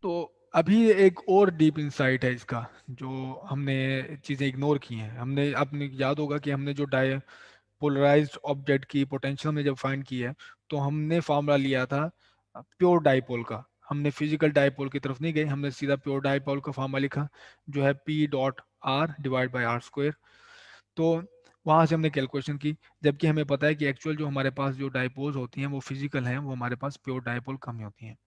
तो अभी एक और डीप इंसाइट है इसका, जो हमने चीज़ें इग्नोर की हैं। हमने, आपने याद होगा कि हमने जो पोलराइज्ड ऑब्जेक्ट की पोटेंशियल हमने जब फाइंड की है, तो हमने फार्मूला लिया था प्योर डाइपोल का। हमने फिजिकल डाइपोल की तरफ नहीं गए, हमने सीधा प्योर डाइपोल का फार्मूला लिखा, जो है P dot R divide by R square. तो वहां से हमने कैलकुलेशन की, जबकि हमें पता है कि एक्चुअल जो हमारे पास जो डाइपोल्स होती हैं वो फिजिकल हैं, वो हमारे पास प्योर डाइपोल कम ही होती हैं।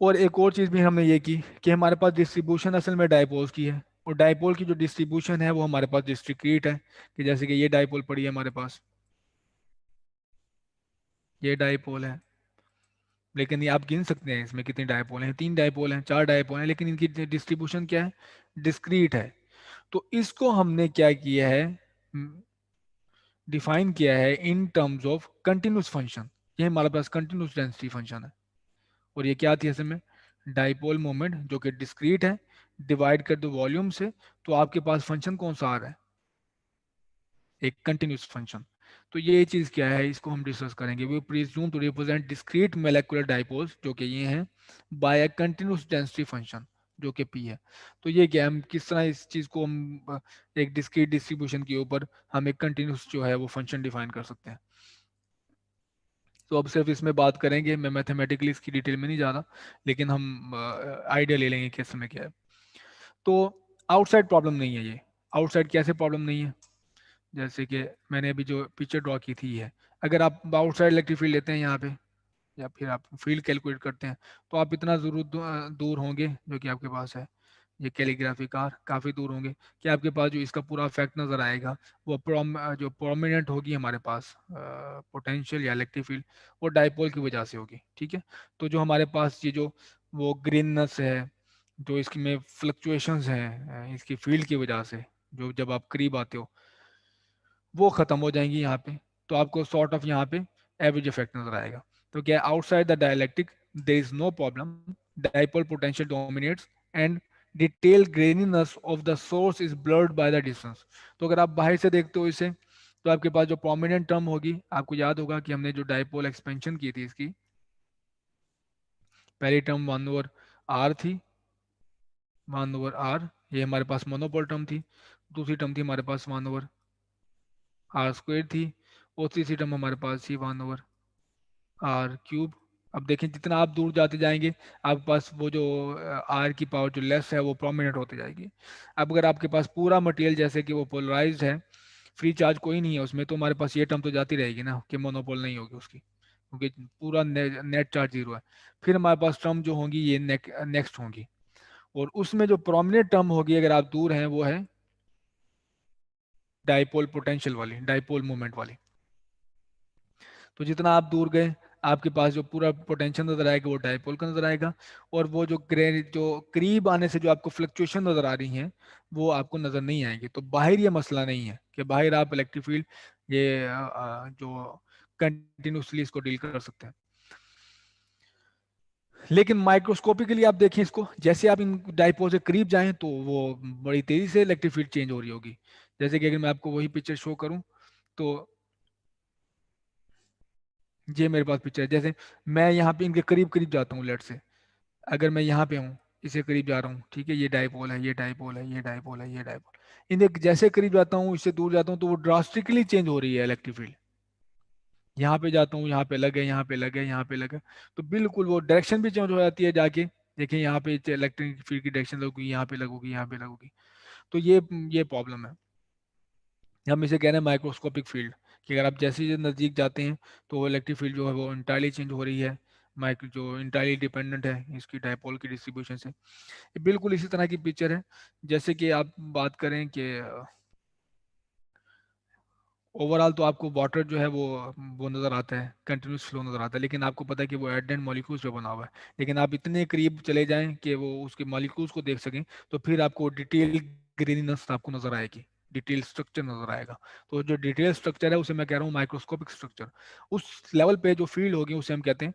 और एक और चीज़ भी हमने ये की कि हमारे पास डिस्ट्रीब्यूशन असल में डाइपोल्स की है, और डाइपोल की जो डिस्ट्रीब्यूशन है वो हमारे पास डिस्क्रीट है, कि जैसे कि ये डाइपोल पड़ी है हमारे पास, ये डाइपोल है, लेकिन ये आप गिन सकते हैं इसमें कितने डाइपोल हैं, 3 डाइपोल हैं, 4 डाइपोल हैं, लेकिन इनकी डिस्ट्रीब्यूशन क्या है, डिस्क्रीट है। तो इसको हमने क्या किया है, डिफाइन किया है in terms of continuous function. ये हमारे पास कंटिन्यूस डेंसिटी फंक्शन है, और ये क्या थी असल में, डाइपोल मोमेंट जो कि डिस्क्रीट है, डिवाइड कर दो वॉल्यूम से, तो आपके पास फंक्शन कौन सा आ रहा है, एक कंटिन्यूस फंक्शन। तो ये चीज क्या है, इसको हम डिस्कस करेंगे। We presume to represent discrete molecular dipoles, जो कि ये हैं, by a continuous density function, जो कि पी है। तो ये क्या, हम किस तरह इस चीज को हम एक डिस्क्रीट डिस्ट्रीब्यूशन के ऊपर हम एक कंटिन्यूस जो है वो फंक्शन डिफाइन कर सकते हैं। तो अब सिर्फ इसमें बात करेंगे, मैं मैथमेटिकली इसकी डिटेल में नहीं जा रहा, लेकिन हम आइडिया ले लेंगे कि इसमें क्या है। तो आउटसाइड प्रॉब्लम नहीं है ये। आउटसाइड कैसे प्रॉब्लम नहीं है, जैसे कि मैंने अभी जो पिक्चर ड्रॉ की थी है, अगर आप आउटसाइड इलेक्ट्रिक फील्ड लेते हैं यहाँ पे, या फिर आप फील्ड कैलकुलेट करते हैं, तो आप इतना जरूर दूर होंगे, जो कि आपके पास है ये कैलीग्राफी कार, काफ़ी दूर होंगे, कि आपके पास जो इसका पूरा इफेक्ट नज़र आएगा, वो जो प्रोमिनेंट होगी हमारे पास पोटेंशियल या इलेक्ट्रिक फील्ड, वो डाइपोल की वजह से होगी। ठीक है, तो जो हमारे पास ये जो वो ग्रीननेस है, जो इसमें फ्लक्चुएशंस हैं इसकी फील्ड की वजह से, जो जब आप करीब आते हो वो खत्म हो जाएंगी यहाँ पे, तो आपको सॉर्ट ऑफ यहाँ पे एवरेज इफेक्ट नजर आएगा। तो क्या, outside the dielectric there is no problem, dipole potential dominates and detail graininess of the source is blurred by the distance. तो अगर आप बाहर से देखते हो इसे, तो आपके पास जो प्रोमिनेंट टर्म होगी, आपको याद होगा कि हमने जो डाइपोल एक्सपेंशन की थी इसकी, पहली टर्म 1/r थी, 1/r, ये हमारे पास मोनोपोल टर्म थी। दूसरी टर्म थी हमारे पास 1/r² थी, और तीसरी टर्म हमारे पास थी 1/r³। अब देखें जितना आप दूर जाते जाएंगे, आपके पास वो जो आर की पावर जो लेस है वो प्रोमिनेंट होती जाएगी। अब अगर आपके पास पूरा मटेरियल जैसे कि वो पोलराइज्ड है, फ्री चार्ज कोई नहीं है उसमें, तो हमारे पास ये टर्म तो जाती रहेगी ना, कि मोनोपोल नहीं होगी उसकी, क्योंकि पूरा नेट चार्ज जीरो है। फिर हमारे पास टर्म जो होंगी ये नेक्स्ट होंगी, और उसमें जो प्रोमिनेंट टर्म होगी अगर आप दूर हैं, वो है डाइपोल पोटेंशियल वाली, डाइपोल मोमेंट वाली। तो जितना आप दूर गए, आपके पास जो पूरा पोटेंशियल नजर आएगा वो डाइपोल का नजर आएगा, और वो जो करीब आने से जो आपको फ्लक्चुएशन नजर आ रही हैं, वो आपको नजर नहीं आएंगी। तो बाहर ये मसला नहीं है कि बाहर आप इलेक्ट्रिक फील्ड ये जो कंटिन्यूसली इसको डील कर सकते हैं। लेकिन माइक्रोस्कोपिकली आप देखें इसको, जैसे आप इन डाइपोल से करीब जाएं, तो वो बड़ी तेजी से इलेक्ट्रिक फील्ड चेंज हो रही होगी। जैसे कि अगर मैं आपको वही पिक्चर शो करूं, तो ये मेरे पास पिक्चर है, जैसे मैं यहाँ पे इनके करीब करीब जाता हूँ, लेट से अगर मैं यहाँ पे हूँ, इसे करीब जा रहा हूँ, ठीक है, ये डाइपोल है, ये डाइपोल है, ये डाइपोल है, ये डाइपोल, इन्हें जैसे करीब जाता हूँ, इससे दूर जाता हूँ, तो वो ड्रास्टिकली चेंज हो रही है इलेक्ट्रिक फील्ड। यहाँ पे जाता हूँ, यहाँ पे लगे, यहाँ पे लगे, यहाँ पे लगे, तो बिल्कुल वो डायरेक्शन भी चेंज हो जाती है जाके। देखिए यहाँ पे इलेक्ट्रिक फील्ड की डायरेक्शन लगेगी, यहाँ पे लगेगी, यहाँ पे लगेगी। तो ये प्रॉब्लम है। हम इसे कह रहे हैं माइक्रोस्कोपिक फील्ड, कि अगर आप जैसे ही नज़दीक जाते हैं, तो वो इलेक्ट्रिक फील्ड जो है वो इंटायरली चेंज हो रही है, माइक्रो जो इंटायरली डिपेंडेंट है इसकी डायपोल की डिस्ट्रीब्यूशन से। ये बिल्कुल इसी तरह की पिक्चर है, जैसे कि आप बात करें कि ओवरऑल तो आपको वाटर जो है वो नज़र आता है, कंटिन्यूस फ्लो नज़र आता है, लेकिन आपको पता है कि वो एडेंट मॉलिक्यूल्स पे बना हुआ है। लेकिन आप इतने करीब चले जाएं कि वो उसके मॉलिक्यूल्स को देख सकें, तो फिर आपको डिटेल ग्रेनीनेस आपको नज़र आएगी, डिटेल स्ट्रक्चर नज़र आएगा। तो जो डिटेल स्ट्रक्चर है उसे मैं कह रहा हूँ माइक्रोस्कोपिक स्ट्रक्चर। उस लेवल पे जो फील्ड होगी उसे हम कहते हैं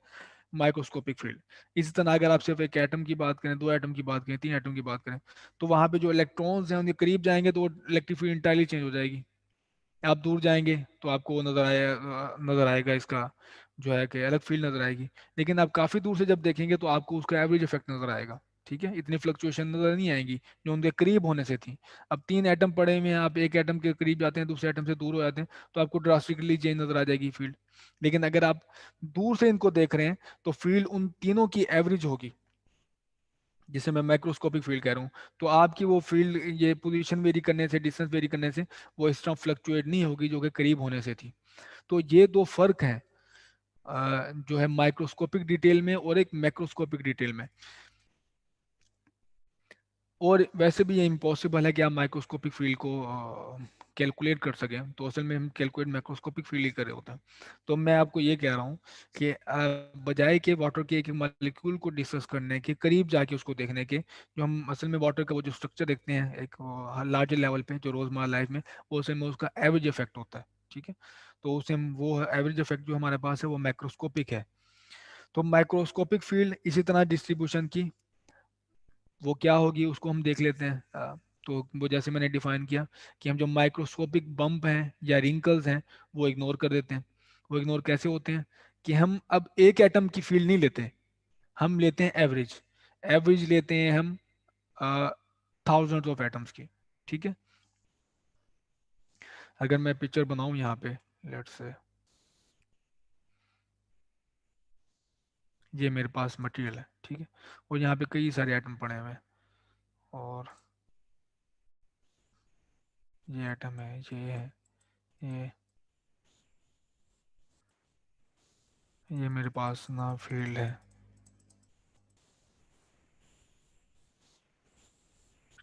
माइक्रोस्कोपिक फील्ड। इसी तरह अगर आप सिर्फ एक एटम की बात करें, 2 एटम की बात करें, 3 एटम की बात करें, तो वहाँ पे जो इलेक्ट्रॉन्स हैं उनके करीब जाएंगे तो इलेक्ट्रिक फील्ड इंटायरली चेंज हो जाएगी। आप दूर जाएंगे तो आपको वो नजर आएगा इसका जो है कि अलग फील्ड नजर आएगी। लेकिन आप काफी दूर से जब देखेंगे तो आपको उसका एवरेज इफेक्ट नजर आएगा। ठीक है, इतनी फ्लक्चुएशन नजर नहीं आएगी जो उनके करीब होने से थी। अब तीन एटम पड़े हुए हैं, आप एक एटम के करीब जाते हैं, दूसरे एटम से दूर हो जाते हैं, तो आपको ड्रास्टिकली चेंज नजर आ जाएगी फील्ड। लेकिन अगर आप दूर से इनको देख रहे हैं तो फील्ड उन तीनों की एवरेज होगी, जिसे मैं माइक्रोस्कोपिक फील्ड कह रहा हूँ। तो आपकी वो फील्ड ये पोजीशन वेरी करने से, डिस्टेंस वेरी करने से वो इस तरह फ्लक्चुएट नहीं होगी जो कि करीब होने से थी। तो ये दो फर्क हैं जो है माइक्रोस्कोपिक डिटेल में और एक मैक्रोस्कोपिक डिटेल में। और वैसे भी ये इम्पॉसिबल है कि आप माइक्रोस्कोपिक फील्ड को कैलकुलेट कर सकें, तो असल में हम कैलकुलेट माइक्रोस्कोपिक फील्ड ही कर रहे होते हैं। तो मैं आपको ये कह रहा हूँ कि बजाय के वाटर के एक मॉलिक्यूल को डिस्कस करने के, करीब जाके उसको देखने के, जो हम असल में वाटर का वो जो स्ट्रक्चर देखते हैं एक लार्जर लेवल पे जो रोजमर्रा लाइफ में, वो असल में उसका एवरेज इफेक्ट होता है। ठीक है, तो उसे हम वो एवरेज इफेक्ट जो हमारे पास है वो माइक्रोस्कोपिक है। तो माइक्रोस्कोपिक फील्ड इसी तरह डिस्ट्रीब्यूशन की वो क्या होगी उसको हम देख लेते हैं। तो वो जैसे मैंने डिफाइन किया कि हम जो माइक्रोस्कोपिक बम्प हैं या रिंकल्स हैं वो इग्नोर कर देते हैं। वो इग्नोर कैसे होते हैं कि हम अब एक एटम की फील्ड नहीं लेते, हम लेते हैं एवरेज। एवरेज लेते हैं हम थाउजेंड्स ऑफ एटम्स की। ठीक है, अगर मैं पिक्चर बनाऊं यहाँ पे, लेट्स से ये मेरे पास मटेरियल है। ठीक है, और यहाँ पे कई सारे एटम पड़े हुए हैं, और ये एटम है, ये है, ये मेरे पास ना फील्ड है।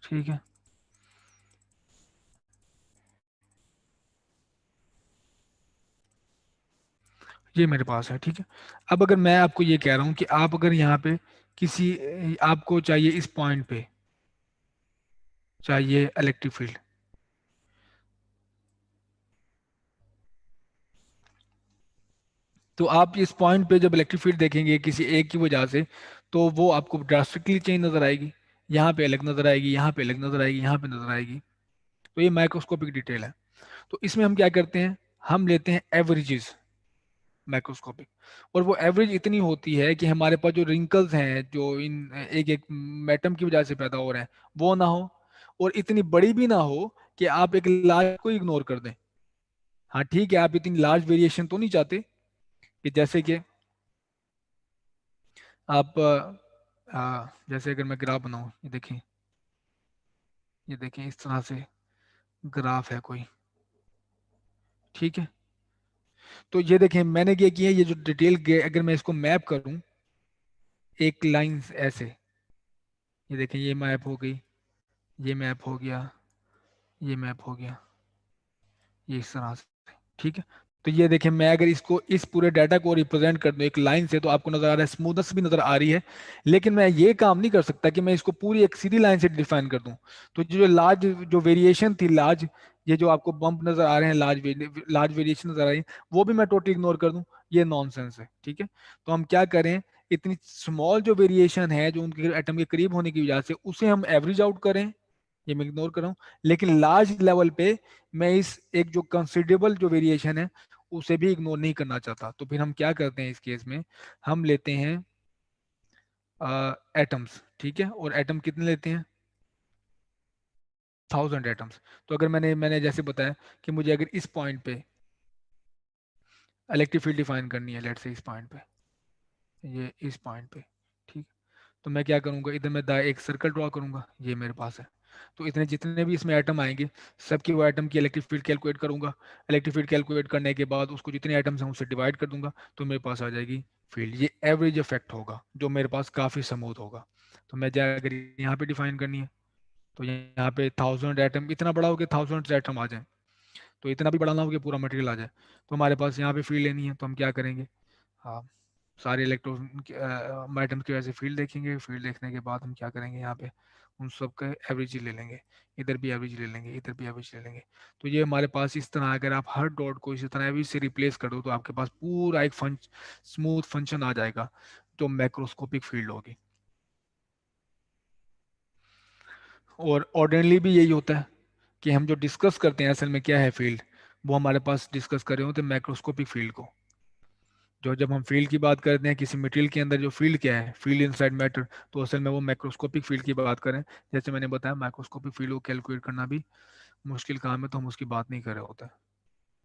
ठीक है, ये मेरे पास है। ठीक है, अब अगर मैं आपको ये कह रहा हूँ कि आप अगर यहाँ पे किसी आपको चाहिए इस पॉइंट पे चाहिए इलेक्ट्रिक फील्ड, तो आप इस पॉइंट पे जब इलेक्ट्रिक फील्ड देखेंगे किसी एक की वजह से, तो वो आपको ड्रास्टिकली चेंज नजर आएगी। यहाँ पे अलग नजर आएगी, यहाँ पे अलग नजर आएगी, यहाँ पे नजर आएगी। तो ये माइक्रोस्कोपिक डिटेल है। तो इसमें हम क्या करते हैं, हम लेते हैं एवरेजेस माइक्रोस्कोपिक। और वो एवरेज इतनी होती है कि हमारे पास जो रिंकल्स हैं जो इन एक एक एटम की वजह से पैदा हो रहे हैं वो ना हो, और इतनी बड़ी भी ना हो कि आप एक लार्ज को इग्नोर कर दें। हाँ ठीक है, आप इतनी लार्ज वेरिएशन तो नहीं चाहते कि जैसे कि आप जैसे अगर मैं ग्राफ बनाऊं, ये देखें, ये देखें इस तरह से ग्राफ है कोई। ठीक है, तो ये देखें मैंने क्या किया, ये जो डिटेल अगर मैं इसको मैप करूं एक लाइन ऐसे, ये देखें ये मैप हो गई, ये मैप हो गया, ये मैप हो गया, ये इस तरह से। ठीक है, तो ये देखें मैं अगर इसको इस पूरे डाटा को रिप्रेजेंट कर दूं एक लाइन से, तो आपको नजर आ रहा है, स्मूथनेस भी नजर आ रही है। लेकिन मैं ये काम नहीं कर सकता कि मैं इसको पूरी एक सीधी लाइन से डिफाइन कर दूं। तो जो लार्ज जो वेरिएशन थी, लार्ज ये जो आपको बम्प नजर आ रहे हैं, लार्ज वेरिएशन नजर आ रही है, वो भी मैं टोटली इग्नोर कर दूं, ये नॉनसेंस है। ठीक है, तो हम क्या करें, इतनी स्मॉल जो वेरिएशन है जो उनके एटम के करीब होने की वजह से, उसे हम एवरेज आउट करें, ये मैं इग्नोर कर रहा हूँ। लेकिन लार्ज लेवल पे मैं इस एक जो कंसिडरेबल जो वेरिएशन है उसे भी इग्नोर नहीं करना चाहता। तो फिर हम क्या करते हैं इस केस में, हम लेते हैं एटम्स। ठीक है, और एटम कितने लेते हैं, थाउजेंड एटम्स। तो अगर मैंने मैंने जैसे बताया कि मुझे अगर इस पॉइंट पे इलेक्ट्रिक फील्ड डिफाइन करनी है, लेट्स से इस पॉइंट पे, ये इस पॉइंट पे, ठीक, तो मैं क्या करूंगा, इधर मैं एक सर्कल ड्रॉ करूंगा, ये मेरे पास है। तो इतने जितने भी इसमें एटम आएंगे, सबकी वो एटम की इलेक्ट्रिक फील्ड कैलकुलेट करूंगा। इलेक्ट्रिक फील्ड कैलकुलेट करने के बाद उसको जितने एटम्स हैं उससे डिवाइड कर दूंगा, तो मेरे पास आ जाएगी फील्ड। ये एवरेज इफेक्ट होगा जो मेरे पास काफ़ी स्मूथ होगा। तो मैं जाए अगर यहाँ पे डिफाइन करनी है, तो यहाँ पे थाउजेंड एटम, इतना बड़ा हो कि थाउजेंड एटम आ जाए, तो इतना भी बड़ा ना हो कि पूरा मटेरियल आ जाए। तो हमारे पास यहाँ पे फील्ड लेनी है, तो हम क्या करेंगे, हाँ, सारे इलेक्ट्रॉन एटम्स की वजह से फील्ड देखेंगे। फील्ड देखने के बाद हम क्या करेंगे, यहाँ पे उन सब का एवरेज ले लेंगे, इधर भी एवरेज ले लेंगे, इधर भी एवरेज ले लेंगे। तो ये हमारे पास इस तरह, अगर आप हर डॉट को इसी तरह एवरेज से रिप्लेस कर दो, तो आपके पास पूरा एक स्मूथ फंक्शन आ जाएगा जो मैक्रोस्कोपिक फील्ड होगी। और ऑर्डिनरी भी यही होता है कि हम जो डिस्कस करते हैं असल में क्या है फील्ड, वो हमारे पास डिस्कस कर रहे होते हैं मैक्रोस्कोपिक फील्ड को। जो जब हम फील्ड की बात करते हैं किसी मटेरियल के अंदर, जो फील्ड क्या है, फील्ड इनसाइड मैटर, तो असल में वो मैक्रोस्कोपिक फील्ड की बात करें। जैसे मैंने बताया माइक्रोस्कोपिक फील्ड को कैलकुलेट करना भी मुश्किल काम है, तो हम उसकी बात नहीं कर रहे होते।